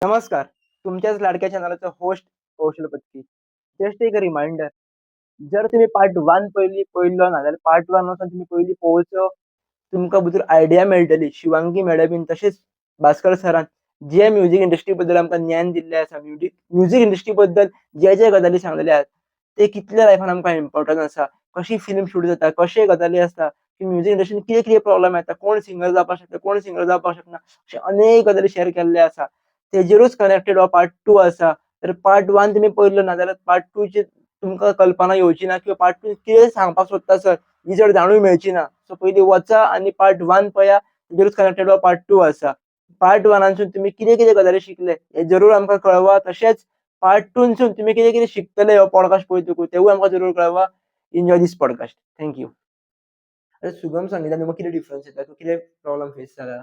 नमस्कार. तुमच्याच लाडक्या चॅनलचा होस्ट कौशल पत्की. जस्ट एक रिमाइंडर, जर तुम्ही पार्ट 1 पयलो ना जाल्यार पार्ट 1 वचून तुम्ही पयलीं पळोवचो. तुमकां भितर आयडिया मेळटली. शिवांगी मॅडमीन तशेंच भास्कर सरान जे म्युझिक इंडस्ट्री बद्दल आमकां ज्ञान दिल्लें आसा, म्युझिक इंडस्ट्री बद्दल जे गजाली सांगलेले आहात, ते कितले लायफान आमकां इम्पोर्टंट आसा. कशी फिल्म शूट जाता, कशे गजाली आसता, की म्युझिक इंडस्ट्रीन कितें प्रॉब्लेम येता, कोण सिंगर जावपाक शकता, कोण सिंगर जावपाक शकना, अशे अनेक गजाली शेअर केल्ले आसा. तेजेरूच कनेक्टेड हो पार्ट 2 आसा. तर पार्ट 1 तुमी पळयलो ना जाल्यार पार्ट 2 ची तुमकां कल्पना येवची ना किंवा पार्ट 2 कितें सांगपाक सोदता सर ही चड जाणूय मेळची ना. सो पयलीं वचा आनी पार्ट 1 पळया. तेजेरूच कनेक्टेड हो पार्ट 2 आसा. पार्ट 1 तुमी कितें कितें गजाली शिकले हे जरूर आमकां कळवा. तशेंच पार्ट 2 तुमी कितें कितें शिकतले हो पॉडकास्ट पळयतकूच तेवूय आमकां जरूर कळवा. Enjoy this podcast. Thank you. सुगम संगीतान तुमकां कितें डिफरन्स येता? कितें प्रॉब्लम फेस जाला?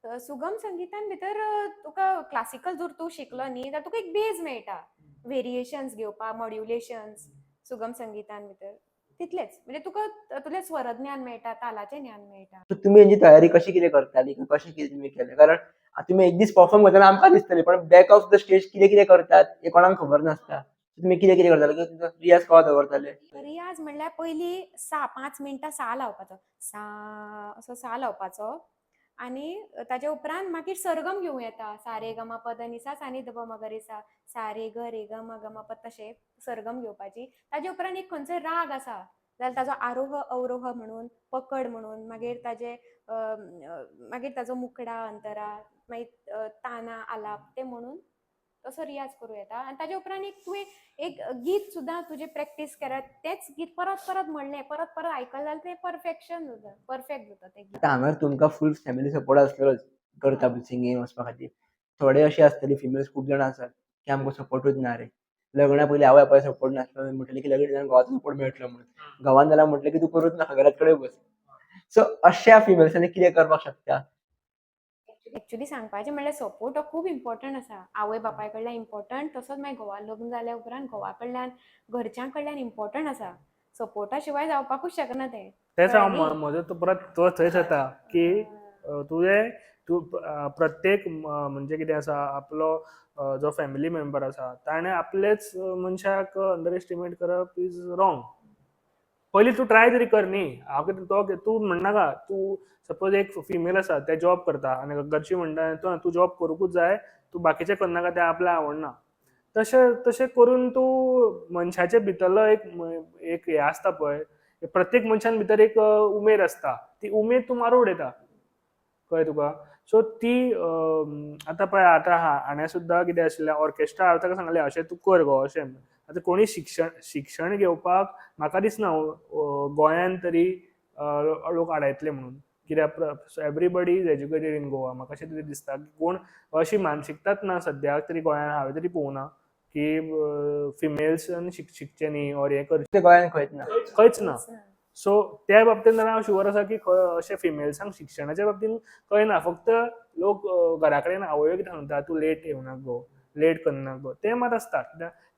सुगम संगीतान भितर तुका क्लासिकल जर तूं शिकलो न्ही जाल्यार तुका एक बेज मेळटा व्हेरिएशन्स घेवपाक मॉड्युलेशन्स सुगम संगीतान भितर तितलेंच म्हणजे तुका तुजें स्वरज्ञान मेळटा तालाचें ज्ञान मेळटा. सो तुमी हेची तयारी कशी कितें करताली? कशें कितें तुमी केलें? कारण तुमी एक दीस परफॉर्म करतना आमकां दिसतलें, पण बॅक ऑफ द स्टेज कितें कितें करतात हें कोणाक खबर नासता. तुमी कितें कितें करताले? तुमचो रियाज कवा दवरताले? रियाज म्हणल्यार पयलीं 5 मिनटां सा लावपाचो सा असो सा लावपाचो आनी ताचे उपरांत मागीर सरगम घेवं येता सा रे ग म प ध नि सा सा नी ध प म ग रे सा रे ग म ग म प तशें सरगम घेवपाची. ताचे उपरांत एक खंयचोय राग आसा जाल्यार ताजो आरोह अवरोह म्हणून पकड म्हणून मागीर ताजो मुखडा अंतरा मागीर ताना आलाप ते म्हणून तसो रियाज करूं येता. आनी ताचे उपरांत तुवें एक गीत सुद्दां तुजें प्रॅक्टीस केल्यार तेंच गीत परत परत म्हणलें परत परत आयकलें जाल्यार तें परफेक्शन जाता परफेक्ट जाता तें गीत. आतां हांगा तुमकां फूल फॅमिली सपोर्ट आसलेलोच करता सिंगींग वचपा खातीर. थोडे अशे आसतले फिमेल्स खूब जाणां आसात की आमकां सपोर्टूच ना रे. लग्ना पयलीं आवय बापाय सपोर्ट नासलो म्हटलें की लग्न जावन घोवाचो सपोर्ट मेळटलो म्हणून. घोवान जाल्यार म्हटलें की तूं करूच नाका घराच कडेन बस. सो अशा फिमेल्सांनी कितें करपाक शकता? एक्चुली सांगपाचें म्हणल्यार सपोर्ट हो खूब इम्पॉर्टंट आसा. आवय बापाय कडल्यान इम्पॉर्टंट तसोच मागीर घोवा लग्न जाल्या उपरांत घोवा कडल्यान घरच्यां कडल्यान इम्पॉर्टंट आसा. सपोर्टा शिवाय जावपाकूच शकना तें. तेच कळ्ळें न्ही? म्हजो तो परत तो थंयच येता की तूं प्रत्येक म्हणजे कितें आसा आपलो जो फॅमिली मेंबर आसा ताणें आपलेच मनशाक अंडर एस्टिमेट करप इज रॉंग. पयलीं तूं ट्राय तरी कर न्ही. हांव कितें तूं म्हणनाका तूं सपोज एक फिमेल आसा ते जॉब करता आनी घरचीं म्हणटा तूं जॉब करूंकूच जाय, तूं बाकीचें करनाका तें आपल्याक आवडना. तशें करून तूं मनशाचे भितरलो एक हें आसता पळय, प्रत्येक मनशान भितर एक उमेद आसता, ती उमेद तूं मारून उडयता. कळ्ळें तुका? सो ती आतां पळय आतां हांवें सुद्दां कितें आशिल्लें ऑर्केस्ट्रा हांवें ताका सांगलें अशें तूं कर गो अशें. आतां कोणी शिक्षण घेवपाक म्हाका दिसना गोंयान तरी लोक आडायतले म्हणून. कित्याक everybody is educated in Goa. म्हाका अशें तरी दिसता कोण अशी मानसिकताच ना सद्याक तरी गोंयान हांवें तरी पळोवना की फिमेल्सान शिकचें न्ही ऑर हें करचें. ते गोंयान खंयच ना. खंयच ना. सो त्या बाबतींत हांव शुअर आसा की अशें फिमेल्सांक शिक्षणाच्या बाबतींत कळना. फक्त लोक घरा कडेन आवयो कितें सांगता तूं लेट येवनाका गो, लेट करनाका गो, तें मात आसता.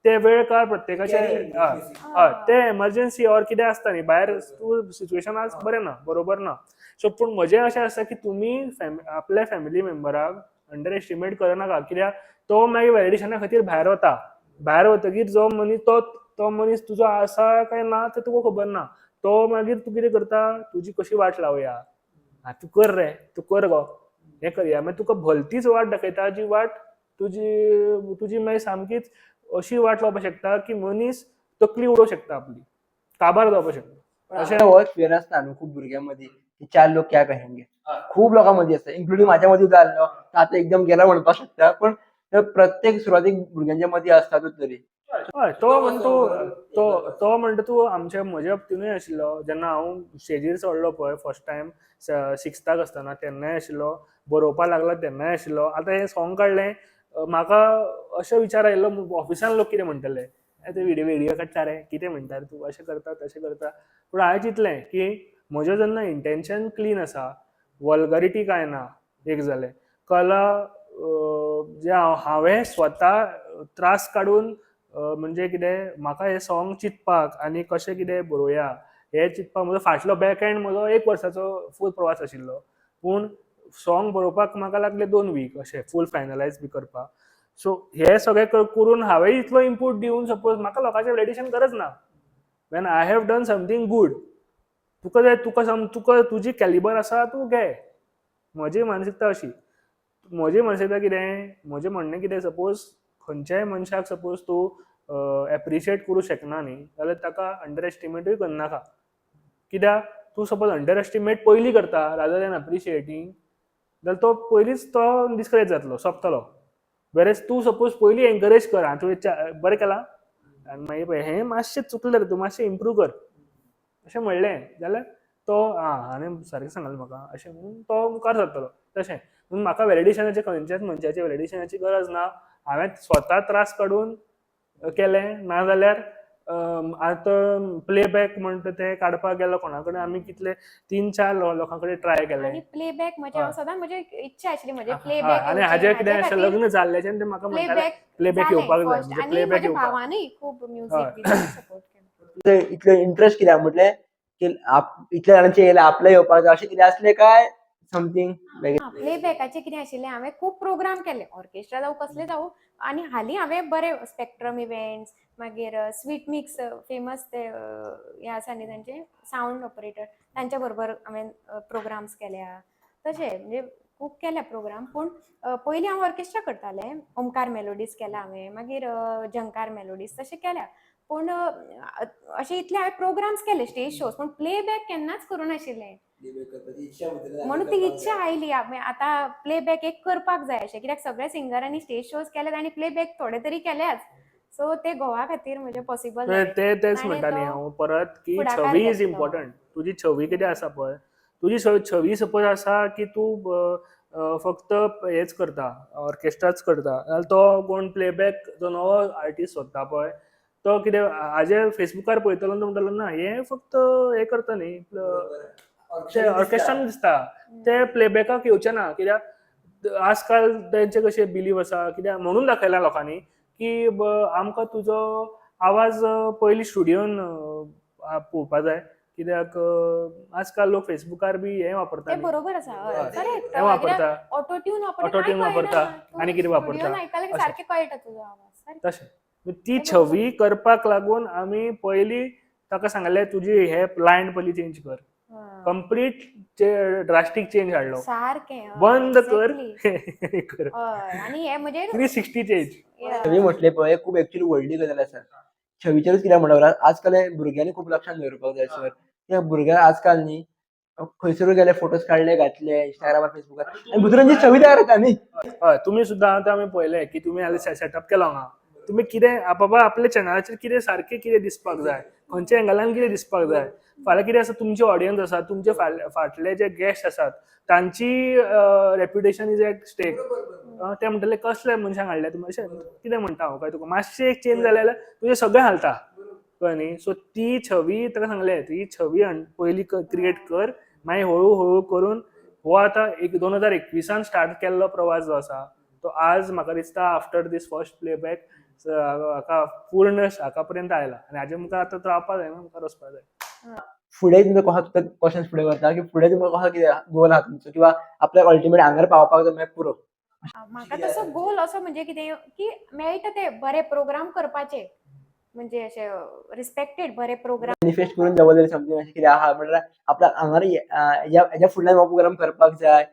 ते वेळ काळ प्रत्येकाचे हय ते एमर्जन्सी ऑर कितें आसता न्ही भायर तूं सिच्युएशन आज बरें ना बरोबर ना. सो पूण म्हजें अशें आसा की तुमी आपल्या फॅमिली मेंबराक अंडर एस्टिमेट करनाका. कित्याक तो मागीर वॅलिडेशना खातीर भायर वता. भायर वतकीर जो मनीस तो मनीस तुजो आसा काय ना तें तुका खबर ना. तो मागीर तूं कितें करता तुजी कशी वाट लावया, तूं कर रे, तूं कर गो, हें करया. मागीर तुका भलतीच वाट दाखयता जी वाट तुजी मागीर सामकीच अशी वाट लावपाक शकता की मनीस तकली उडोवंक शकता आपली, काबार जावपाक शकता. अशें होच फियर आसता न्हू खूब भुरग्यां मदीं की 4 लोग क्या कहेंगे. खूब लोकां मदीं आसता इन्क्लुडींग म्हाज्या मदीं सुद्दां आसलो. आतां एकदम गेला म्हणपाक शकता पण प्रत्येक सुरवातीक भुरग्यांच्या मदीं आसतातूच तरी. हय तो म्हणटा तूं म्हज्या बाबतीनूय आशिल्लो. जेन्ना हांव स्टेजीर चडलो पळय फर्स्ट टायम 6थाक आसतना तेन्नाय आशिल्लो, बरोवपाक लागलो तेन्नाय आशिल्लो. आतां हें सॉंग काडलें म्हाका अशे विचार आयिल्लो ऑफिसान लोक कितें म्हणटले, ते व्हिडियो काडटा रे, कितें म्हणटा रे तूं, अशें करता तशें करता. पूण हांवें चिंतलें की म्हजें जेन्ना इंटेन्शन क्लीन आसा, वल्गरिटी कांय ना, एक जालें. कला जे हांवें स्वता त्रास काडून म्हणजे कितें म्हाका हें सॉंग चिंतपाक आनी कशें कितें बरोवया हें चिंतपाक म्हजो फाटलो बॅक एंड म्हजो 1 वर्साचो फूल प्रवास आशिल्लो. पूण सॉंग बरोवपाक म्हाका लागले 2 वीक अशे फूल फायनलायज बी करपाक. सो हे सगळे करून हांवें इतलो इनपूट दिवन सपोज म्हाका लोकांचें व्हॅलिडेशन गरज ना. When I have done something good, तुका जाय तुका तुजी कॅलिबर आसा तूं घे. म्हजी मानसिकता अशी. म्हजी मानसिकता कितें, म्हजें म्हणणें कितें, सपोज खंयच्याय मनशाक सपोज तूं एप्रिशिएट करूं शकना न्ही जाल्यार ताका अंडर एस्टिमेटूय करनाका. कित्याक तूं सपोज अंडर एस्टिमेट पयलीं करता रादर दॅन एप्रिशिएटींग जाल्यार तो पयलींच तो डिस्करेज जातलो, सोंपतलो. वेरेज तूं सपोज पयलीं एनकरेज कर, तुवें बरें केलां आनी मागीर पळय हें मातशें चुकलें रे तूं, मातशें इम्प्रूव कर अशें म्हणलें जाल्यार तो हाणें सारकें सांगलें म्हाका अशें म्हणून तो मुखार सरतलो. तशें म्हणून म्हाका व्हॅलिडेशनाचें खंयच्याच मनशाचें व्हॅलिडेशनाची गरज ना. हांवें स्वता त्रास काडून केलें, नाजाल्यार आतां प्लेबॅक म्हणटा तें काडपाक गेलो कोणा कडेन आमी कितले 3-4 लोकां कडेन ट्राय केलें. आणि प्लेबॅक म्हणजे हांव सदां म्हजी इच्छा आशिल्ली म्हणजे हय, प्लेबॅक आनी हाजें कितें अशें लग्न जाल्ल्याच्यान ते म्हाका म्हणटाले प्लेबॅक प्लेबॅक येवपाक जाय, फर्स्ट म्हणजे आणि प्लेबॅक म्हज्या येवपाक. भावानूय खूब हय. म्युझिक बिझिक सपोर्ट केलो. इतलो इंटरेस्ट कित्याक म्हटलें की इतल्या जाणांचे येयले आपले येवपाक जाय अशें कितें आसलें काय समथींग वेगळें? प्लेबॅकाचें कितें आशिल्लें, हांवें खूब प्रोग्राम केले, ऑर्केस्ट्रा जावं कसले जावं. आनी हालीं हांवें बरे स्पेक्ट्रम इव्हेंट्स, मागीर स्वीट मिक्स फेमस ते हे आसा न्ही तांचे सावंड ऑपरेटर, तांच्या बरोबर हांवें प्रोग्राम्स केल्या. तशें म्हणजे खूब केल्या प्रोग्राम. पूण पयलीं हांव ऑर्केस्ट्रा करतालें, ओमकार मेलोडीज केला हांवें, मागीर झंकार मेलोडीज तशें केल्या. पूण अशें इतले हांवें प्रोग्राम्स केले, स्टेज शोज, पूण प्लेबॅक केन्नाच करूं नाशिल्लें. म्हणून ती इच्छा आयली आतां प्लेबॅक एक करपाक जाय अशें, कित्याक सगळ्या सिंगरांनी स्टेज शोज केल्यात आनी प्लेबॅक थोडे तरी केल्याच. सो ते घोवा खातीर म्हणजे पॉसिबल तेच ताणें म्हणटा न्ही तो हांव परत की फुडाकार छवी इज घेतलो. इम्पॉर्टंट. तुजी छवी कितें आसा पळय, तुजी छवी सपोज आसा की तूं फक्त हेच करता, ऑर्केस्ट्राच करता, जाल्यार तो कोण प्लेबॅक जो नवो आर्टिस्ट सोदता पळय तो कितें हाजेर फेसबुकार पळयतलो तो म्हणटलो ना हे फक्त हे करता न्ही, ते ऑर्केस्ट्रान दिसता, ते प्लेबॅकाक येवचे ना. कित्याक आजकाल तेंचे कशे बिलीव आसा, कित्याक म्हणून दाखयला लोकांनी की आमकां तुजो आवाज पयलीं स्टुडियोन पळोवपा जाय. कित्याक आजकाल लोक फेसबुकार बी हे वापरता ते न्ही, बरोबर आसा. हय, करेक्ट. हें वापरता, ऑटो ट्यून ऑटो ट्यून वापरता आनी कितें वापरता स्टुडियोन आयकल्यार अशें. सारकें कळटा तुजो आवाज. तशें ती ते छवी करपाक लागून आमी पयलीं ताका सांगलें तुजी हे लायन पयलीं चेंज कर, कंप्लीट ड्रास्टीक चेंज हाडलो, सारकें बंद कर एक्झॅक्टली. हे कर, हय आनी हे म्हणजे 360 चेंज. छवी म्हटले पळय खूप ऍक्च्युअली व्हडली गजाल आसा. छवीचेरूच कित्याक म्हणटा आजकाल भुरग्यांनी खूप लक्षांत दवरपाक जाय सर. त्या भुरग्यां आजकाल न्ही खंयसरूय गेले फोटोज काडले घातले इंस्टाग्रामार फेसबुकार आनी भितरून जी छवी तयार जाता न्ही. हय, तुमी सुद्दां आतां आमी पळयलें की तुमी आतां सेटअप केलो हांगा, तुमी कितें बाबा आपल्या चॅनलाचेर कितें सारकें कितें दिसपाक जाय, खंयच्या एंगलान कितें दिसपाक जाय, फाल्यां कितें आसा तुमची ऑडियन्स आसा, तुमचे फाटले जे गेस्ट आसात तांची रेप्युटेशन इज एट स्टेक. ते म्हणटले कसले मनशाक हाडले तुमी, अशें कितें म्हणटा हांव काय तुका, मातशें एक चेंज जालें जाल्यार तुजें सगळें हालता, कळ्ळें न्ही. सो ती छवी ताका सांगलें ती छवी पयलीं क्रिएट कर, मागीर हळू हळू करून हो आतां 2021 स्टार्ट केल्लो प्रवास जो आसा तो आज म्हाका दिसता आफ्टर दीस फर्स्ट प्लेबॅक हाका पूर्ण हाका पर्यंत आयला आनी हाजे मुखार आतां रावपा जायना, मुखार वचपा जाय. फुडें तुमकां कसो क्वेश्चन्स फुडें करता की फुडें तुमकां कसो कितें गोल आहा तुमचो किंवा आपल्याक अल्टिमेट हांगार पावपाक जाय मागीर पुरो? म्हाका तसो गोल असो म्हणजे कितें की मेळटा ते बरे प्रोग्राम करपाचे, म्हणजे अशे रिस्पेक्टेड बरे प्रोग्राम. मॅनिफेस्ट करून दवरलेलें समथींग अशें कितें आहा म्हणल्यार आपल्याक हांगार हेज्या फुडल्यान हो प्रोग्राम करपाक जाय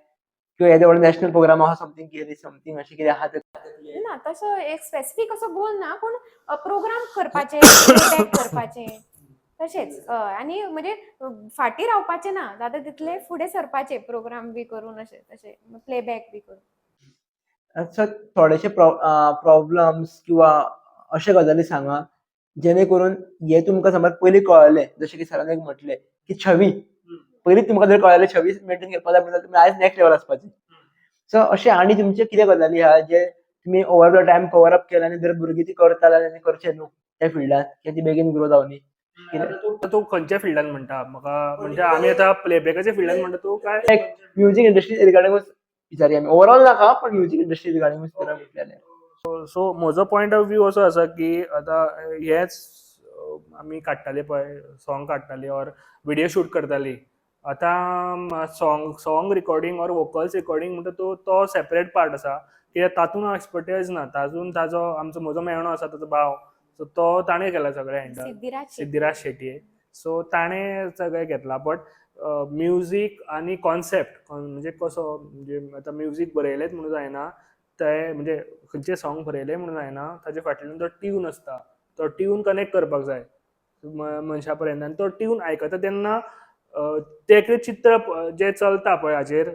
किंवा हेज्या व्हडलो नॅशनल प्रोग्राम आहा समथींग अशें कितें आहा ना तसो एक स्पेसिफीक असो गोल ना, पूण प्रोग्राम करपाचे, प्लेबॅक करपाचे तशेंच. आनी म्हणजे फाटीं रावपाचें ना, जाता तितले फुडें सरपाचे प्रोग्राम बी करून अशें तशें प्लेबॅक बी करून. सर थोडेशे प्रॉब्लम्स किंवा अशे गजाली सांगा जेणे करून हे तुमकां समज पयलीं कळलें, जशें की सरान एक म्हटलें की छवी पयलींच तुमकां जर कळलें छवी मेंटेन करपाक जाय म्हणल्यार तुमी आयज नेक्स्ट लेवल वचपाचे. सो अशें आनी तुमचे कितें गजाली आहा जे तुमी over the time cover up केला आनी जर भुरगीं ती करता जाल्यार करचे न्हू त्या फिल्डांत कित्याक ती बेगीन ग्रो जावनी. तूं खंयच्या फिल्डान म्हणटा म्हाका, म्हणजे आमी आतां प्लेबॅकाच्या फिल्डान म्हणटा तूं काय म्युझीक इंडस्ट्री रिगार्डिंगूच विचारी आमी ओवरऑल नाका पण म्युझीक इंडस्ट्री रिगार्डिंगूच जर म्हटलें. सो म्हजो पॉयंट ऑफ व्यू असो आसा की आतां हेच आमी काडटाले पळय सॉंग काडटालीं ऑर व्हिडियो शूट करतालीं, आतां song recording or vocals recording म्हणटा तो सेपरेट पार्ट आसा, कित्याक तातूंत हांव एक्सपर्टायज ना. तातूंत म्हजो मेवणो आसा ताचो भाव, सो तो ताणें केला सगळें हँडल, सिद्धिराज शेटये. सो ताणें सगळें घेतला. बट म्युजीक आनी कॉन्सेप्ट म्हणजे कसो, म्हणजे आतां म्युजीक बरयलेंच म्हणून जायना, ते म्हणजे खंयचें सॉंग बरयलें म्हणून जायना, ताचे फाटल्यान जो ट्यून आसता तो ट्यून कनेक्ट करपाक जाय मनशा पर्यंत. आनी तो ट्यून आयकता तेन्ना तें चित्र जें चलता पळय हाचेर,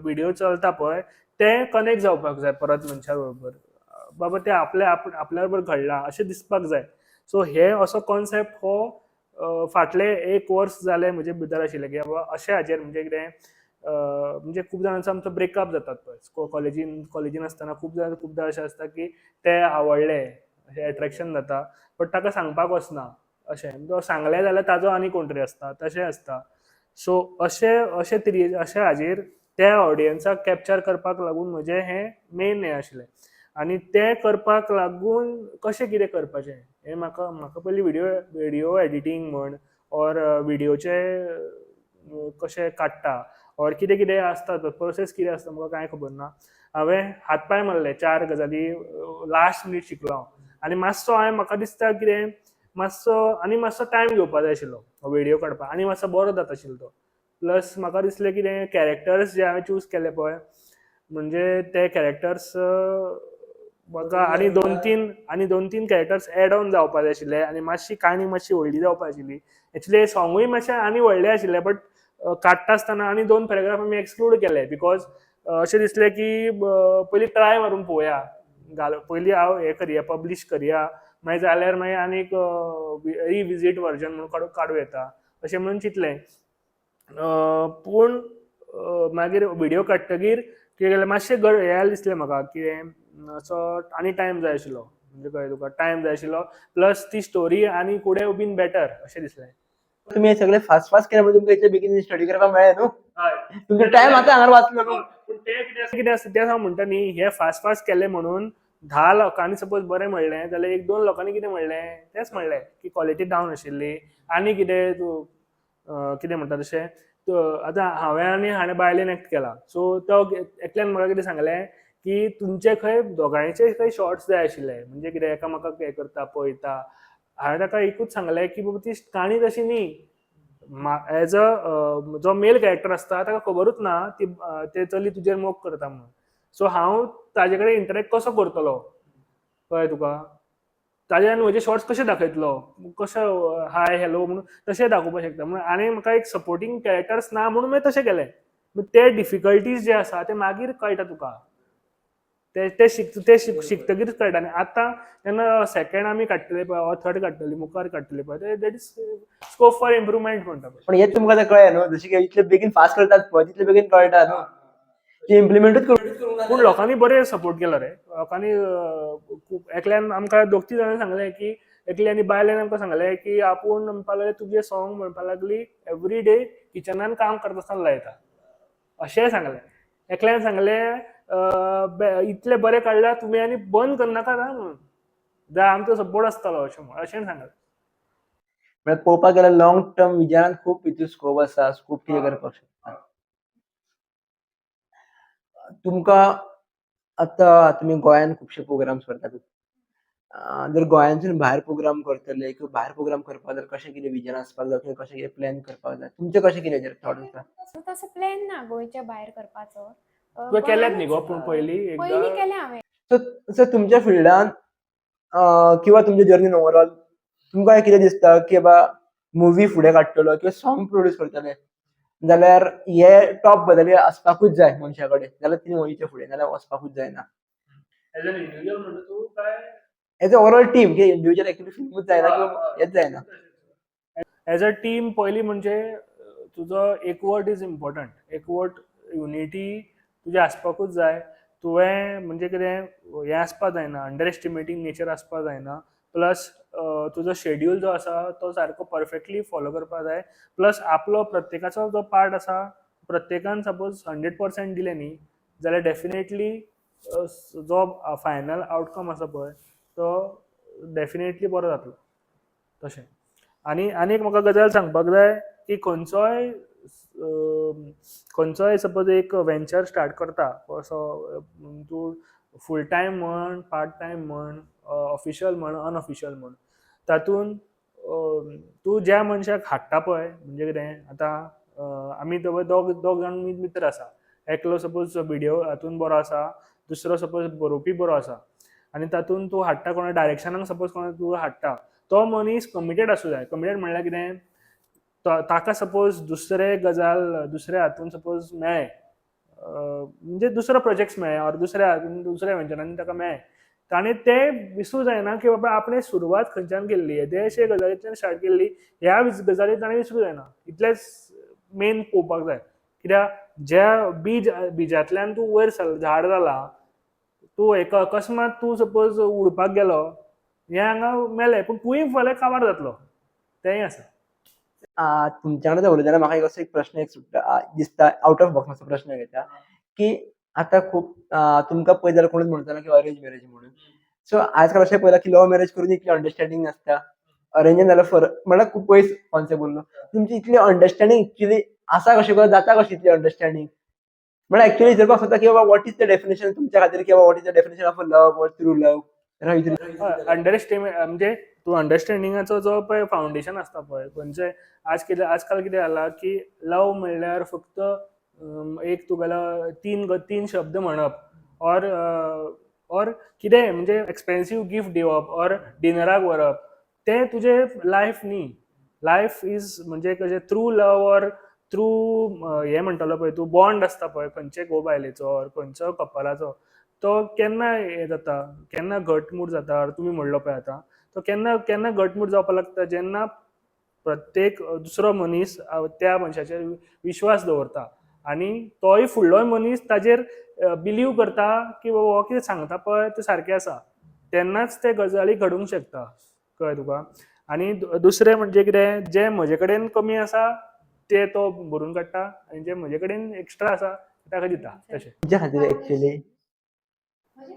व्हिडिओ चलता पळय, तें कनेक्ट जावपाक जाय परत मनशा बरोबर. बाबा तें आपल्या बरोबर घडलां अशें दिसपाक जाय. सो हे असो कॉन्सेप्ट हो फाटले 1 वर्स जालें म्हजे भितर आशिल्लें, की बाबा अशें हाचेर म्हणजे कितें, म्हणजे खूब जाणांचो आमचो ब्रेकअप जातात पळय कॉलेजीन आसतना, खूबदां अशें आसता की ते आवडले, अशें एट्रॅक्शन जाता, बट ताका सांगपाक वचना. अशें तो सांगलें जाल्यार ताजो आनी कोण तरी आसता, तशें आसता. सो अशें हाचेर त्या ऑडियन्साक कॅप्चर करपाक लागून म्हजें हें मेन हें आशिल्लें. आनी तें करपाक लागून कशें कितें करपाचें हें म्हाका पयलीं व्हिडिओ एडिटींग म्हण, ऑर व्हिडिओचे कशें काडटा, ऑर कितें कितें आसता तो प्रोसेस कितें आसता म्हाका कांय खबर ना. हांवें हातपांय मारले 4 गजाली, लास्ट मिनीट शिकलो हांव. आनी म्हाका दिसता कितें मातसो टायम घेवपाक जाय आशिल्लो व्हिडिओ काडपाक, आनी मातसो बरो जाता आशिल्लो तो. प्लस म्हाका दिसलें कितें कॅरेक्टर्स जे हांवें चूज केले पळय, म्हणजे ते कॅरेक्टर्स म्हाका आनी दोन तीन कॅरेक्टर्स एड ऑन जावपाक जाय आशिल्ले, आनी मातशी काणी मातशी व्हडली जावपाक आशिल्ली. एक्चुली सॉंगूय मातशें आनी व्हडलें आशिल्लें, बट काडटा आसतना आनी 2 पॅरेग्राफ आमी एक्सक्लूड केले, बिकॉज अशें दिसलें की पयलीं ट्राय मारून पळोवया, पयलीं हांव हें करया, पब्लीश करया, मागीर जाल्यार मागीर आनीक रिविजीट वर्जन म्हणून काडूं येता अशें म्हणून चिंतलें. पूण मागीर व्हिडिओ काडटकीर कितें केलें, मातशें हें दिसलें म्हाका कितें असो आनी टायम जाय आशिल्लो, म्हणजे कळ्ळें तुका, टायम जाय आशिल्लो, प्लस ती स्टोरी आनी फुडें बीन बेटर अशें दिसलें. तुम्ही हे सगळे फास्ट केले म्हणजे तुमकां इतले बेगीन स्टडी करपाक मेळ्ळें न्हू. तुमचो टायम आतां हांगार वाचलो न्हू. पूण तें कितें आसता तें हांव म्हणटा न्ही, हे फास्ट केलें म्हणून 10 लोकांनी सपोज बरें म्हणलें जाल्यार 1-2 लोकांनी कितें म्हणलें, तेंच म्हणलें की क्वॉलिटी डावन आशिल्ली, आनी कितें तूं कितें म्हणटा तशें. आतां हाणें बायलेन एक्ट केला, सो तो एकल्यान म्हाका कितें सांगलें की तुमचे खंय दोगांयचे खंय शॉर्ट्स जाय आशिल्ले, म्हणजे कितें एकामेकाक हें करता पळयता. हांवें ताका एकूच सांगलें की बाबा ती काणी तशी न्ही, एज अ जो मेल कॅरेक्टर आसता ताका खबरूच ना ते चली तुजेर मोग करता म्हणून. सो हांव ताजे कडेन इंटरेक्ट कसो करतलो, कळ्ळें तुका, ताज्यान म्हजे शॉर्ट्स कशे दाखयतलो, कसो हाय हॅलो म्हणून तशें दाखोवपाक शकता म्हणून. आनी म्हाका एक सपोर्टींग कॅरेक्टर्स ना म्हणून हांवें तशें केलें. ते डिफिकल्टीज जे आसा ते मागीर कळटा तुका, ते शिकतकीरच कळटा. आनी आतां जेन्ना सेकंड आमी काडटले पळय ऑर थर्ड काडटली, मुखार काडटली पळय, that is scope for improvement म्हणटा पळय. पण हेच तुमकां आतां कळ्ळें न्हू, जशें की इतले बेगीन फास्ट करतात पळय तितले बेगीन कळटा न्हू, की इम्प्लिमेंटूच करूं. पूण लोकांनी बरें सपोर्ट केलो रे. लोकांनी एकल्यान आमकां 2-3 जाणांनी सांगलें की, एकली आनी बायलेन आमकां सांगलें की आपूण म्हणपाक लागलें तुजे सॉंग म्हणपाक लागली एवरी डे किचनान काम करता आसतना लायता, अशेंय सांगलें. एकल्यान सांगलें इतले बरें काडला तुमी आनी बंद करनाकात म्हणून, जाल्यार आमचो सपोर्ट आसतलो अशें सांगलें. म्हणजे पळोवपाक गेल्यार लॉंग टर्म विजनान खूब हितून स्कोप आसा, खूब कितें करपाक शकता. तुमकां आतां तुमी गोंयान खुबशे प्रोग्राम्स करतात. जर गोंयांतसून भायर प्रोग्राम करतले किंवा भायर प्रोग्राम करपाक जाय कशें कितें विजन आसपाक जाय किंवा कशें कितें प्लॅन करपाक जाय, तुमचें कशें कितें हेजेर थॉट आसा? तसो प्लॅन ना गोंयच्या भायर करपाचो. तुवें केल्यात न्ही गो पूण पयलीं पयलीं केलें हांवें. सो तुमच्या फिल्डान किंवा तुमच्या जर्नीन ओवरऑल तुमकां कितें दिसता की बाबा मुवी फुडें काडटलो किंवा सॉंग प्रोड्यूस करतले जाल्यार हे टॉप बदली आसपाकूच जाय मनशा कडेन, जाल्यार ती वयचे फुडें, नाल्यार वचपाकूच जायना. एज एन इंडिविज्युअल म्हणटा तूं काय एज अ ओवरऑल टीम की इंडिविज्युअल एक्चुअली फिल्मूच जायना किंवा हेच जायना. एज अ टीम पयलीं म्हणजे तुजो एकवट इज इम्पॉर्टंट. एकवट युनिटी तुजी आसपाकूच जाय. तुवें म्हणजे कितें हें आसपाक जायना, अंडर एस्टिमेटींग नेचर आसपाक जायना. प्लस तुजो शेड्यूल जो आसा तो सारको परफेक्टली फॉलो करपाक जाय. प्लस आपलो प्रत्येकाचो जो पार्ट आसा, प्रत्येकान सपोज 100% दिलें न्ही जाल्यार डेफिनेटली जो फायनल आउटकम आसा पळय तो डेफिनेटली बरो जातलो तशें. आनी एक म्हाका गजाल सांगपाक जाय की खंयचोय खंयचोय सपोज एक वेंचर स्टार्ट करता असो, तूं फूल टायम म्हण, पार्ट टायम म्हण, ऑफिशियल म्हण, अनऑफिशियल म्हण, तातूंत तूं ज्या मनशाक हाडटा पळय, म्हणजे कितें आतां आमी दोग जाण मित्र आसा, एकलो सपोज व्हिडिओ हातूंत बरो आसा, दुसरो सपोज बरोवपी बरो आसा, आनी तातूंत तूं हाडटा कोणा डायरेक्शनाक सपोज कोणा तूं हाडटा, तो मनीस कमिटेड आसूं जाय. कमिटेड म्हणल्यार कितें, ताका सपोज दुसरे गजाल दुसऱ्या हातून सपोज मेळ्ळे, म्हणजे दुसरो प्रोजेक्ट्स मेळ्ळे ऑर दुसऱ्या वेंचरांनी ताका मेळ्ळे, ताणें तें विसरूं जायना की बाबा आपणें सुरवात खंयच्यान केल्ली, येदेशे गजालींतल्यान स्टार्ट केल्ली, ह्या गजाली ताणें विसरूं जायना. इतलेंच मेन पळोवपाक जाय. कित्याक ज्या बिजांतल्यान तूं वयर झाड जाला, तूं एक अकस्मात तूं सपोज उडपाक गेलो, हें हांगा मेलें, पूण तूंय फाल्यां काबार जातलो, तेंय आसा. तुमच्या कडेन उलयतना म्हाका एक असो एक प्रश्न दिसता, आउट ऑफ बॉक्स मातसो प्रश्न घेता, की आतां खूब तुमकां पळयत जाल्यार कोणूच म्हणटलो की अरेंज मॅरेज म्हणून. सो आजकाल अशें पळयलां की लव्ह मॅरेज करून इतली अंडरस्टँडींग नासता, अरेंज जाल्यार म्हणल्यार खूब पयस कॉन्सेप्ट उरलो. तुमची इतली अंडरस्टँडींग एक्चुअली आसा कशी काय, जाता कशी इतली अंडरस्टँडींग? म्हणल्यार एक्चुअली विचारपाक सोदता की बाबा वॉट इज द डेफिनेशन तुमच्या खातीर, की what is the definition of love or true love? Understanding म्हणजे तूं अंडरस्टँडिंगाचो जो पळय फावंडेशन आसता पळय, खंयचें आजकाल कितें जाला की लव म्हणल्यार फक्त एक तुगेलो तीन शब्द म्हणप, ऑर कितें म्हणजे एक्सपेन्सीव गिफ्ट दिवप ऑर डिनराक व्हरप, तें तुजें लायफ न्ही. लायफ इज म्हणजे कशें थ्रू लव ऑर थ्रू हें म्हणटलो पळय तूं, बॉन्ड आसता पळय खंयचे घोव बायलेचो ऑर खंयचो कपलाचो, तो केन्ना हें जाता, केन्ना घटमूट जाता, तुमी म्हणलो पळय आतां, तो केन्ना घटमूट जावपाक लागता, जेन्ना प्रत्येक दुसरो मनीस त्या मनशाचेर विश्वास दवरता, आनी तोय फुडलोय मनीस ताजेर बिलीव करता की बाबा हो कितें सांगता पळय तें सारकें आसा, तेन्नाच ते गजाली घडूंक शकता. कळ्ळें तुका? आनी दुसरें म्हणजे कितें, जें म्हजे कडेन कमी आसा तें तो भरून काडटा, आनी जें म्हजे कडेन एक्स्ट्रा आसा ताका दिता, तशें. तुमच्या खातीर एक्चुअली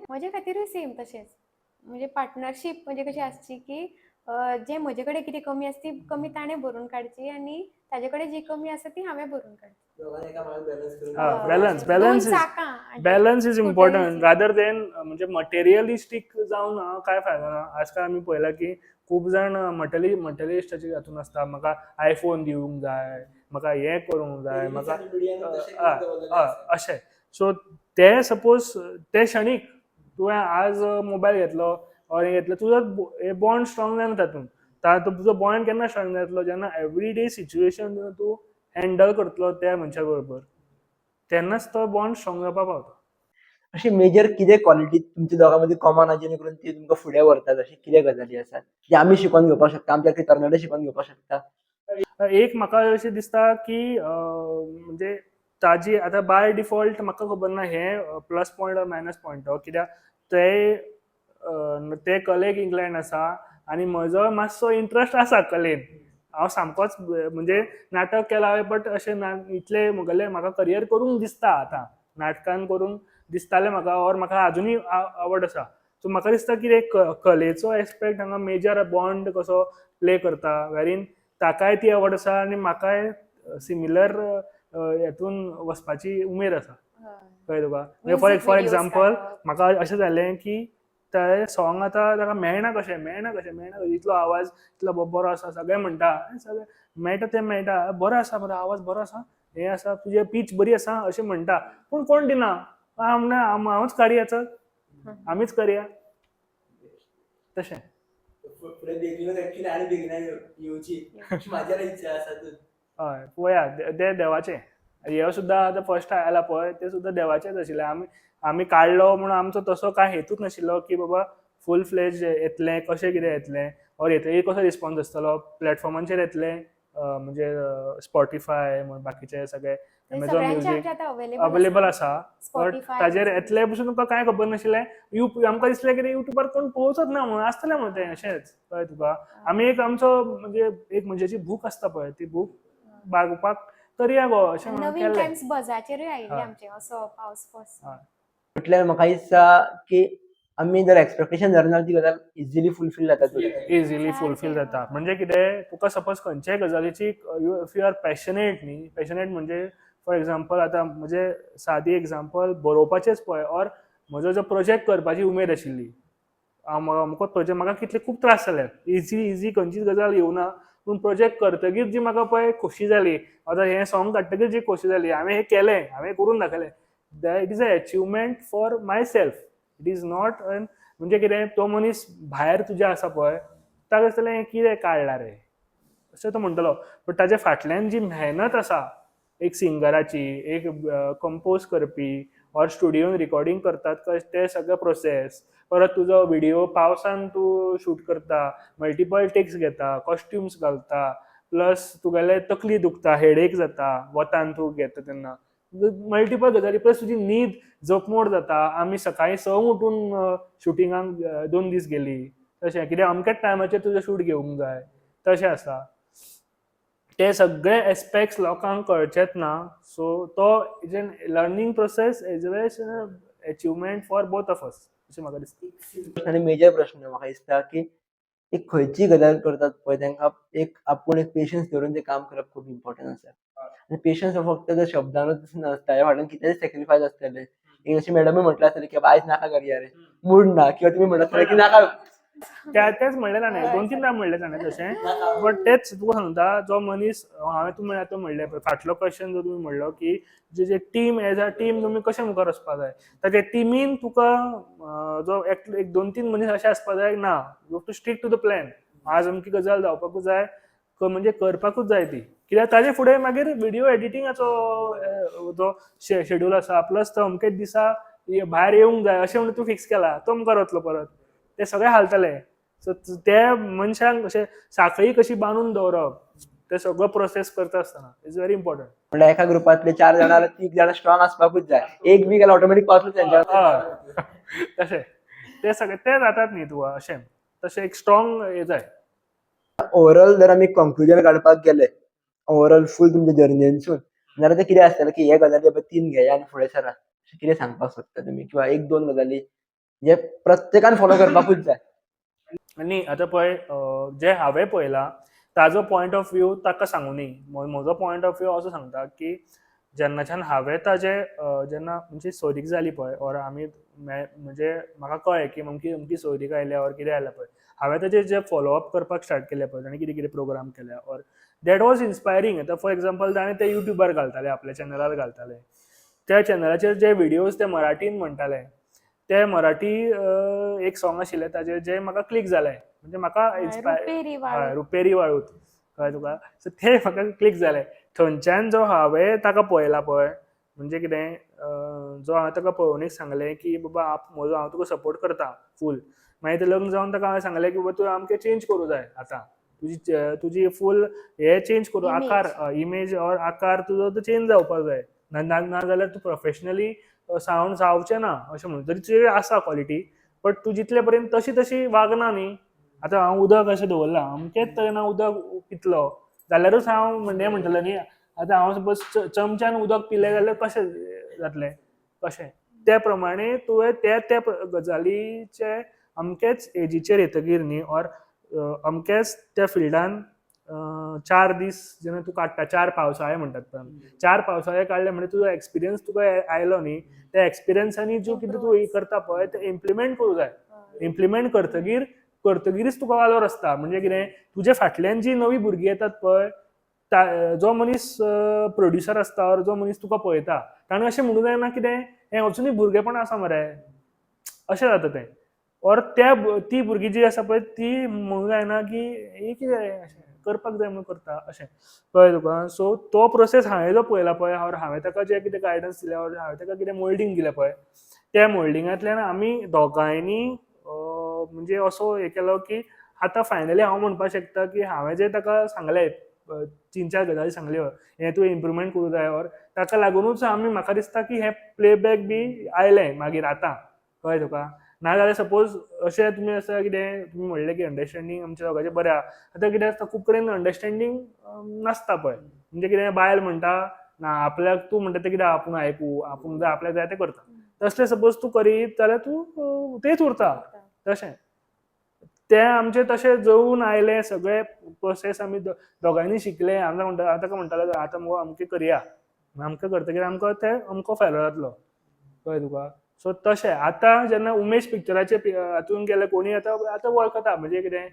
म्हजे खातीरूय सेम तशेंच. म्हणजे पार्टनरशीप म्हणजे कशी आसची की जे म्हजे कडेन कितें कमी आसा ती कमी ताणें भरून काडची, आनी ताजे कडेन जी कमी आसा ती हांवें भरून काडची. दोन चाकां बॅलन्स इज इम्पॉर्टंट स्कुटरीची. रादर देन म्हणजे मटेरियलिस्टीक जावन कांय फायदो ना. आजकाल आमी पळयलां की खूब जाण मटेरियलिस्टाचे हातून आसता, म्हाका आयफोन दिवंक जाय, म्हाका हें करूंक जाय, म्हाका अशें. सो ते सपोज ते क्षणीक तुवें आज मोबायल घेतलो ऑर हें घेतलो, तुजो बॉन्ड स्ट्रॉंग जायना तातूंत. तुजो बॉन्ड केन्ना स्ट्रॉंग जातलो, जेन्ना एवरी डे सिच्युएशन तूं हँडल करतलो त्या मनशा बरोबर, तेन्नाच तो बॉन्ड स्ट्रॉंग जावपाक पावता. अशी मेजर कितें क्वॉलिटी तुमच्या दोगां मदीं कॉमन आसा जेणे करून ती तुमकां फुडें व्हरतात, अशी कितें गजाली आसात जे आमी शिकोवन घेवपाक शकता, आमच्या तरणाटे शिकोवन घेवपाक शकता? एक म्हाका अशें दिसता की म्हणजे ताजी आतां बाय डिफॉल्ट म्हाका खबर ना हें plus point or minus point, कित्याक ते कलेक इंक्लायंड आसा आनी म्हजो मातसो इंट्रस्ट आसा कलेन. हांव सामकोच म्हणजे नाटक केलां हांवें, बट अशें इतलें म्हगेलें म्हाका करियर करूंक दिसता आतां, नाटकान करूंक दिसतालें म्हाका, ऑर म्हाका आजुनूय आवड आसा. सो म्हाका दिसता की एक कलेचो एस्पेक्ट हांगा मेजर बॉन्ड कसो प्ले करता, वेरीन ताकाय ती आवड आसा आनी म्हाकाय सिमिलर हेतून वचपाची उमेद आसा. कळ्ळें तुका? म्हणजे फॉर एग्जाम्पल म्हाका अशें जालें की ते सॉंग आतां ताका मेळना कशें इतलो आवाज इतलो बरो आसा, सगळे म्हणटा सगळे मेळटा तें मेळटा, बरो आसा मरे आवाज, बरो आसा, हें आसा, तुजी पीच बरी आसा अशें म्हणटा, पूण कोण दिना. हांवूच काडया चल, आमीच करया, तशें. हय पळोवया, तें देवाचें. हे सुद्दां आतां फर्स्ट आयला पळय तें सुद्दां देवाचेंच आशिल्लें. आमी काडलो म्हणून आमचो तसो कांय हेतूच नाशिल्लो की बाबा फूल फ्लेज येतलें, कशें कितें येतलें, ऑर येतकीर कसो रिस्पॉन्स आसतलो, प्लॅटफॉर्मांचेर येतलें, म्हणजे स्पॉटिफाय बाकीचे सगळे एमेझॉन म्युजीक अवेलेबल आसा, बट ताजेर येतले पसून तुका कांय खबर नाशिल्लें. आमकां दिसलें की युट्यूबार कोण पळोवचोच ना म्हणून, आसतलें म्हणून तें अशेंच. कळ्ळें तुका? आमी एक आमचो म्हणजे एक मनशाची भूक आसता पळय, ती भूक भागोवपाक करया गो अशें म्हणून नवीन केल्लें. टायम्स बजाचेरूय आयिल्ले आमचे असो पावस फर्स्ट. म्हटल्यार म्हाका दिसता की आमी जर एक्सपेक्टेशन धरना ती गजाल इजिली फुलफील जाता इजिली फुलफील जाता. म्हणजे कितें, तुका सपोज खंयच्याय गजालीची इफ यू आर पॅशनेट न्ही, पॅशनेट म्हणजे फॉर एक्झाम्पल आतां म्हणजे सादी एक्झाम्पल बरोवपाचेंच पळय, ऑर म्हजो जो प्रोजेक्ट करपाची उमेद आशिल्ली, अमको प्रोजेक्ट म्हाका कितले खूब त्रास जाल्यात, इजी खंयचीच गजाल येवना, पूण प्रोजेक्ट करतकीर जी म्हाका पळय खोशी जाली, आतां हें सॉंग काडटकीर जी खोशी जाली, हांवें हें केलें, हांवें करून दाखयलें, it is a achievement for my self. It is not म्हणजे कितें, तो मनीस भायर तुज्या आसा पळय, ताका दिसतलें हें कितें काडलां रे, अशें तो म्हणटलो. बट ताचे फाटल्यान जी मेहनत आसा एक सिंगराची, एक कंपोज करपी ऑर स्टुडियोन रिकॉर्डिंग करतात ते सगळे प्रोसेस, परत तुजो व्हिडिओ पावसान तूं शूट करता, मल्टिपल टेक्स घेता, कॉस्ट्युम्स घालता, प्लस तुगेले तकली दुखता, हेडेक जाता वतान तूं घेता तेन्ना, मल्टिपल गजाली, प्लस तुजी न्हीद जपमोड जाता. आमी सकाळीं 6 उठून शुटिंगाक 2 दीस गेलीं, तशें कित्याक अमकेच टायमाचेर तुजें शूट घेवंक जाय, तशें आसा. ते सगळे एस्पेक्ट्स लोकांक कळचेच ना. सो तो is an learning process as well as achievement for both of us, अशें म्हाका दिसता. आनी मेजर प्रश्न म्हाका दिसता की एक खंयची गजाल करतात पळय तांकां एक आपूण एक पेशन्स धरून तें काम करप खूब इम्पॉर्टंट आसा. आनी पेशन्स हो फक्त जर शब्दांनूच नासता, ह्या फाटल्यान कितेंय सॅक्रिफायस आसतलें. एक अशी मॅडमीन म्हटलें आसतलें की आयज नाका करया रे, मूड ना, किंवा तुमी म्हणत आसतलें की नाका तेच म्हणलें ताणें, 2-3 म्हणलें ताणें तशें. बट तेच तुका सांगता, जो मनीस हांवें तुमी आतां म्हणलें पळय, फाटलो क्वेश्चन जो तुमी म्हणलो की जे टीम एज अ टीम तुमी कशें मुखार वचपा जाय, ताचे टिमीन तुका जो एक 2-3 मनीस अशे आसपा जाय ना, you have to stick to the plan. आज अमकी गजाल जावपाकूच जाय, म्हणजे करपाकूच जाय ती, कित्याक ताजे फुडें मागीर व्हिडिओ एडिटिंगाचो जो शेड्यूल आसा, प्लस तो अमकेच दिसा भायर येवंक जाय अशें म्हणून तूं फिक्स केला, तो मुखार वतलो परत, ते सगळे हालतले. सो ते मनशांक अशें साखळी कशी बांदून दवरप, ते सगळो प्रोसेस करता आसतना इज व्हेरी इम्पॉर्टंट. म्हणल्यार एका ग्रुपांतले 4 जाणां जाल्यार 3 जाणां स्ट्रॉंग आसपाकूच जाय. एक बी गेल्यार ऑटोमॅटीक पावतलो तेंच्या तशें ते सगळे ते जातात न्ही तुका, अशें तशें एक स्ट्रॉंग हें जाय. ओवरऑल जर आमी कंक्लुजन काडपाक गेले ओवरऑल फूल तुमच्या जर्नीसून, जाल्यार ते कितें आसतलें की हे गजाली आपण 3 घेया आनी फुडें सरा, अशें कितें सांगपाक सोदता तुमी, किंवा 1-2 गजाली जे प्रत्येकान फॉलो करपाकूच जाय. आनी आतां पळय, जे हांवें पळयलां ताजो पॉयंट ऑफ व्यू ताका सांगूं न्ही, म्हजो पॉयंट ऑफ व्यू असो सांगता की जेन्नाच्यान हांवें जेन्ना म्हणजे सोयरीक जाली पळय, ऑर आमी म्हणजे म्हाका कळ्ळें की अमकी सोयरीक आयल्या ऑर कितें आयल्या पळय, हांवें ताजेर जे फॉलोअप करपाक स्टार्ट केलें पळय, ताणें कितें कितें प्रोग्राम केल्या, ऑर दॅट वॉज इन्स्पायरींग. आतां फॉर एक्झाम्पल ताणें ते युट्यूबार घालताले, आपल्या चॅनलार घालताले, त्या चॅनलाचेर जे व्हिडियोज ते मराठीन म्हणटाले, ते मराठी एक सॉंग आशिल्लें ताजेर जे म्हाका क्लिक जालें, म्हणजे म्हाका रुपेरी वाळूत. रुपेरी वाळूत, कळ्ळें तुका. सो ते म्हाका क्लिक जालें. थंयच्यान जो हांवें ताका पळयला पळय, म्हणजे कितें, जो हांवें ताका पळोवनीक सांगलें की बाबा हांव तुका सपोर्ट करता फूल. मागीर तें लग्न जावन ताका हांवें सांगलें की बाबा तुवें आमकां चेंज करूं जाय आतां, तुजी फूल हे चेंज करूं, Image. आकार इमेज ऑर आकार तुजो तो चेंज जावपाक जाय, नाजाल्यार तूं प्रोफेशनली सावंड जावचें ना अशें म्हणून. तरी तुजे आसा क्वॉलिटी, बट तूं जितले पर्यंत तशी वागना न्ही. आतां हांव उदक अशें दवरलां, अमकेच तरेन हांव उदक पितलो जाल्यारूच हांव हें म्हणटलो न्ही. आतां हांव सपोज चमच्यान उदक पिलें जाल्यार कशें जातलें, कशें त्या प्रमाणें तुवें त्या गजालीचे अमकेच एजीचेर येतकीर न्ही, ऑर अमकेच त्या फिल्डान 4 दीस जेन्ना तूं काडटा, 4 पावसाळे म्हणटात पळय, 4 पावसाळे काडले म्हणजे तुजो एक्सपिरियन्स तुका आयलो न्ही, त्या एक्सपिरियन्सांनी ज्यो कितें तूं करता पळय ते इम्प्लिमेंट करूं जाय. इम्प्लिमेंट करतगीरच तुका वालोर आसता. म्हणजे कितें, तुजे फाटल्यान जी नवी भुरगीं येतात पळय, जो मनीस प्रोड्युसर आसता ऑर जो मनीस तुका पळयता, ताणें अशें म्हणूं जायना कितें हें अजुनूय भुरगेपण आसा मरे, अशें जाता तें. ऑर ती भुरगीं जी आसा पळय ती म्हणूं जायना की हें कितें अशें करपाक जाय म्हणून करता, अशें, कळ्ळें तुका. सो तो प्रोसेस हांवें जो पळयला पळय, ऑर हांवें ताका जें कितें गायडन्स दिलें, ऑर हांवें ताका कितें मोल्डिंग दिलें पळय, त्या मोल्डिंगांतल्यान आमी दोगांयनी म्हणजे असो हें केलो की आतां फायनली हांव म्हणपाक शकता की हांवें जें ताका सांगलें 3-4 गजाली सांगल्यो, हें तुवें इम्प्रुवमेंट करूं जाय, ऑर ताका लागूनूच म्हाका दिसता की हें प्लेबॅक बी आयलें मागीर आतां, कळ्ळें तुका. नाजाल्यार सपोज अशें तुमी आसा कितें तुमी म्हणलें की अंडरस्टँडींग आमच्या दोगांचें बरें आहा, आतां कितें आसता खूब कडेन अंडरस्टँडींग नासता पळय. म्हणजे कितें बायल म्हणटा ना, आपल्याक तूं म्हणटा तें कितें आपूण आयकूं, आपूण जाय आपल्याक जाय तें करता, तसले सपोज तूं करीत जाल्यार तूं तेच उरता तशें. ते आमचे तशे जळून आयले सगळे प्रोसेस आमी दोगांयनी शिकले. आतां म्हणटा आतां काय म्हणटाले आतां मुगो अमकें करया. अमकें करतकीर आमकां ते अमको फायदो जातलो कळ्ळें तुका. सो तशें आतां जेन्ना उमेश पिक्चराचे हातून गेले कोणी आतां वळखता म्हणजे कितें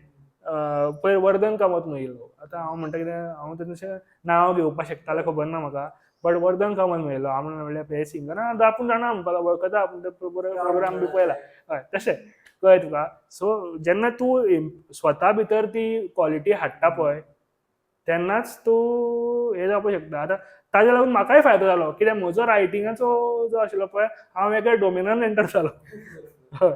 पयर वर्धन कामत म्हणून येयलो. आतां हांव म्हणटा कितें हांव तशें नांव घेवपाक शकतालें खबर ना म्हाका. बट वर्धन कामत म्हणयलो. हांव म्हणलें हे सिंगर आपूण जाणा म्हणपाक वळखता आपूण ते प्रोग्राम बी पळयला हय तशें कळ्ळें तुका. सो जेन्ना तूं स्वता भितर ती क्वॉलिटी हाडटा पळय तेन्नाच तूं हें जावपाक शकता. आतां ताज्या लागून म्हाकाय फायदो जालो कित्याक म्हजो रायटिंगाचो जो आशिल्लो पळय हांव वेगळ्या डोमेनान एंटर जालो. हय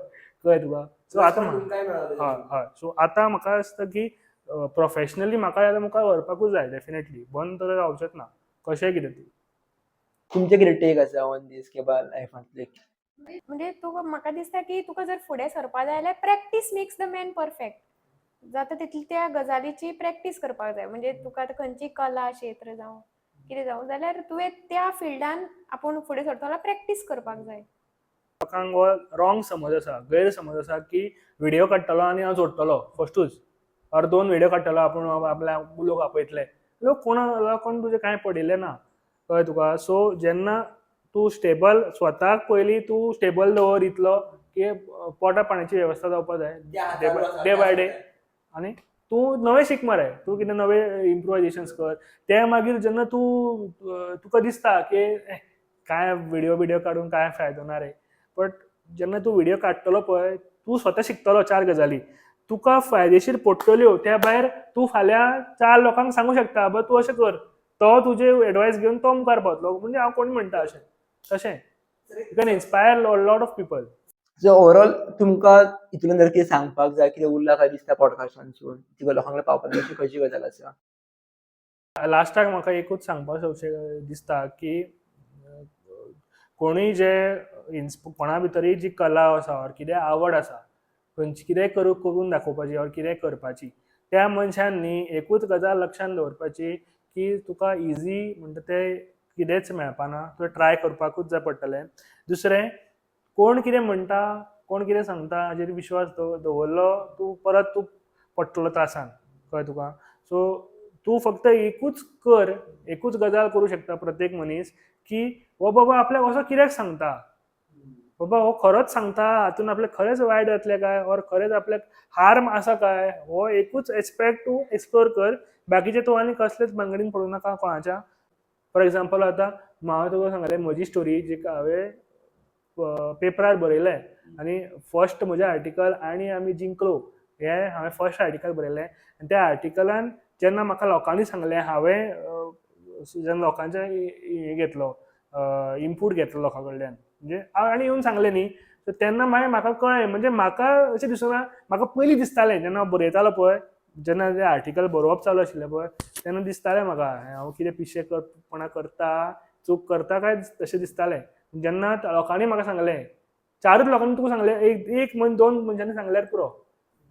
कळ्ळें तुका. सो आतां हय हय सो आतां म्हाका दिसता की प्रोफेशनली म्हाका आतां मुखार व्हरपाकूच जाय डेफिनेटली. बंद तर जावचेंच ना कशेंय कितें तें. तुमचे कितें टेक आसा ऑन दीस की बाबा लायफांतले म्हणजे तुका म्हाका दिसता की तुका जर फुडें सरपा जाय जाल्यार practice makes the man perfect. जाता तितली त्या गजालीची प्रॅक्टीस करपाक जाय. म्हणजे तुका आतां खंयची कला क्षेत्र जावं कितें जावं जाल्यार तुवें त्या फिल्डान आपूण फुडें सरतलो जाल्यार प्रॅक्टीस करपाक जाय. लोकांक हो रॉंग समज आसा गैरसमज आसा की व्हिडिओ काडटलो आनी हांव जोडटलो फस्टूच ऑर 2 व्हिडिओ काडटलो आपूण आपल्या लोक आपयतले. लोक कोण तुजें कांय पडिल्लें ना कळ्ळें तुका. सो जेन्ना तूं स्टेबल स्वताक पयलीं तूं स्टेबल दवर इतलो की पोटा पाणयाची वेवस्था जावपाक जाय डे बाय डे. आनी तूं नवें शिक मरे. तूं कितें नवें इम्प्रोवायजेशन्स कर. ते मागीर जेन्ना तुका दिसता की काय व्हिडिओ बिडिओ काडून काय फायदो ना रे. बट जेन्ना तूं व्हिडिओ काडटलो पळय तूं स्वता शिकतलो 4 गजाली. तुका फायदेशीर पडटल्यो त्या भायर तूं फाल्यां 4 लोकांक सांगूं शकता बाबा तूं अशें कर. तो तुजे एडवायस घेवन तो मुखार पावतलो. म्हणजे हांव कोण म्हणटा अशें तशें you can inspire lot of people. So overall तुमकां हितून जर कितें सांगपाक जाय कितें उरलां काय दिसता पॉडकास्टांसून ती लोकां कडेन पावपाक अशी खंयची गजाल आसा. लास्टाक म्हाका एकूच सांगपाक दिसता की कोणूय जे कोणा भितरय जी कला आसा ऑर कितें आवड आसा खंयची कितेंय करून दाखोवपाची ऑर कितेंय करपाची त्या मनशान न्ही एकूच गजाल लक्षांत दवरपाची की तुका इजी म्हणटा तें कितेंच मेळपाना. तुवें ट्राय करपाकूच जाय पडटलें. दुसरें कोण कितें म्हणटा कोण कितें सांगता हाचेर विश्वास दवरलो तूं पडटलो त्रासान कळ्ळें तुका. सो तूं फक्त एकूच गजाल करूं शकता प्रत्येक मनीस की हो बाबा आपल्याक असो कित्याक सांगता. बाबा हो खरोच सांगता हातून आपल्याक खरेंच वायट जातलें काय ऑर खरेंच आपल्याक हार्म आसा काय हो एकूच एस्पेक्ट तूं एक्सप्लोर कर. बाकीचे तूं आनी कसलेच भानगडीन पडूं नाका कोणाच्या. फॉर एग्जांपल आतां हांवें तुका सांगलें म्हजी स्टोरी जी हांवें पेपरार बरयलें आनी फर्स्ट म्हजें आर्टिकल आनी आमी जिंकलो हें हांवें फर्स्ट आर्टिकल बरयलें. आनी त्या आर्टिकलान जेन्ना म्हाका लोकांनी सांगलें हांवें जेन्ना लोकांचे हें घेतलो इनपूट घेतलो लोकां कडल्यान म्हणजे आनी येवन सांगलें न्ही सो तेन्ना मागीर म्हाका कळ्ळें म्हणजे म्हाका अशें दिसना म्हाका पयलीं दिसतालें जेन्ना हांव बरयतालो पळय जेन्ना तें आर्टिकल बरोवप चालू आशिल्लें पळय तेन्ना दिसतालें म्हाका हांव कितें पिशेपणा करता चूक करता काय तशें दिसतालें. जेन्ना लोकांनी म्हाका सांगलें 4च लोकांनी तुका सांगलें एक 2 मनशांनी सांगल्यार पुरो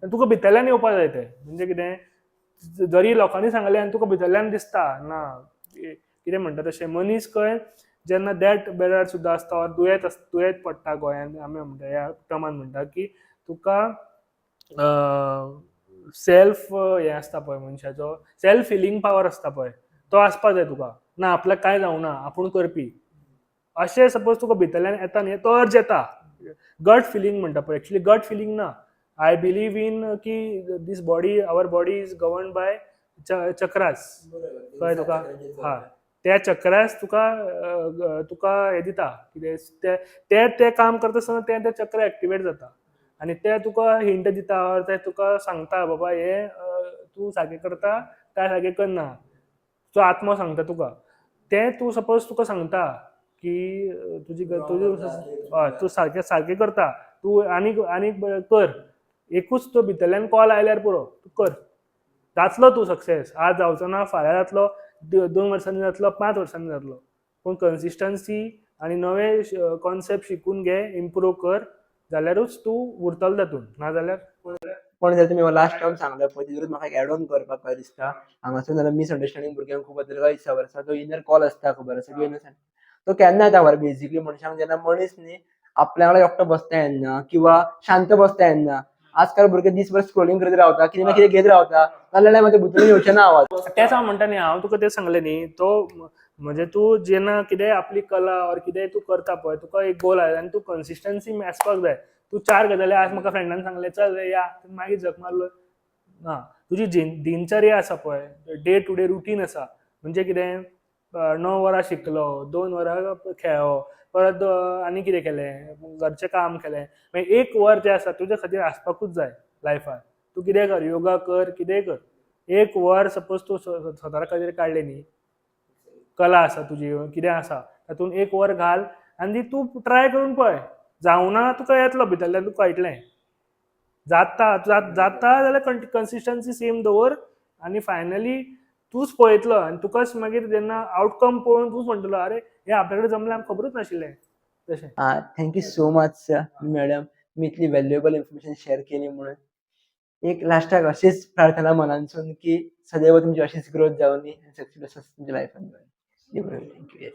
तुका भितरल्यान येवपाक जाय तें म्हणजे कितें जरी लोकांनी सांगलें आनी तुका भितरल्यान दिसता ना कितें म्हणटा तशें मनीस कळ्ळें जेन्ना देट बेजार सुद्दां आसता ऑर दुयेंत पडटा गोंयांत आमी म्हणटा ह्या टर्मान म्हणटा की तुका सेल्फ हें आसता पळय मनशाचो सेल्फ हिलींग पावर आसता पळय तो आसपाक जाय तुका. ना आपल्याक कांय जावना आपूण करपी अशें सपोज तुका भितरल्यान येता न्ही तो अर्ज येता. गट फिलींग म्हणटा पळय एक्चुली गट फिलींग ना. आय बिलीव इन की this body our body is govern by chakras कळ्ळें तुका. हय त्या चक्रास तुका हें दिता कितें तें काम करता आसतना तें चक्र एक्टिवेट जाता आनी तें तुका हिंट दिता ऑर तें तुका सांगता बाबा हें तूं सारकें करता काय सारकें करना. तो आत्मो सांगता तुका तें तूं सपोज तुका सांगता की तूं सारकें करता तूं आनीक कर एकूच तो भितरल्यान कॉल आयल्यार पुरो तूं कर जातलो तूं सक्सेस. आज जावचो ना फाल्यां जातलो 2 वर्सांनी जातलो 5 वर्सांनी जातलो पूण कन्सिस्टन्सी आनी नवे कॉन्सेप्ट शिकून घे इम्प्रूव कर जाल्यारूच तूं उरतलो तातूंत नाजाल्यार पण जर तुमी लास्ट टर्म सांगलें पळय तितूंत म्हाका एड ऑन करपाक काय दिसता हांगासून जाल्यार मिसअंडरस्टँडींग भुरग्यांक खूब जाता खबर आसा तो इनर कॉल आसता खबर आसा तो केन्ना येता खबर बेजिकली मनशांक जेन्ना मनीस न्ही आपल्या वांगडा एकटो बसता येना किंवा शांत बसता येना. आजकाल भुरगे दिसभर स्क्रोलिंग करीत रावता, कितें ना कितें घेत रावता, नाजाल्यार मागीर भितरून येवचे ना आवाज. तेच हांव म्हणटा न्ही, हांव तुका तें सांगलें न्ही, तो म्हणजे तूं जेन्ना कितेंय आपली कला ऑर कितेंय तूं करता पळय, तुका एक गोल आसा आनी तूं कन्सिस्टन्सी आसपाक जाय. तूं 4 गजाली आज म्हाका फ्रेंडान सांगलें चल रे या, मागीर झक मारलो ना. तुजी दिनचर्या आसा पळय, डे टू डे रुटीन आसा, म्हणजे कितें 9 वरां शिकलो, 2 वरां खेळ्ळो, परत आनी कितें केलें, घरचें काम केलें, मागीर 1 वर जें आसा तुज्या खातीर आसपाकूच जाय लायफान. तूं कितेंय कर, योगा कर, कितेंय कर. 1 वर सपोज तूं स्वता खातीर काडलें न्ही, कला आसा तुजी, कितें आसा, तातूंत 1 वर घाल आनी तूं ट्राय करून पळय. जावना तुका येतलो भितरल्यान, तुका कळटलें. जाता जाल्यार कन्सिस्टन्सी सेम दवर आनी फायनली तूंच पळयतलो आनी तुकाच मागीर जेन्ना आउटकम पळोवन तूंच म्हणटलो अरे हें आपल्या कडेन जमलें, आमकां खबरूच नाशिल्लें तशें. थँक्यू सो मच मॅडम, तुमी इतली व्हॅल्युएबल इन्फॉर्मेशन शेअर केली म्हणून. एक लास्टाक अशीच प्रार्थना मनांतसून की सदैव तुमची अशीच ग्रोथ जावनी, सक्सेस तुमच्या लायफान. थँक्यू. येस.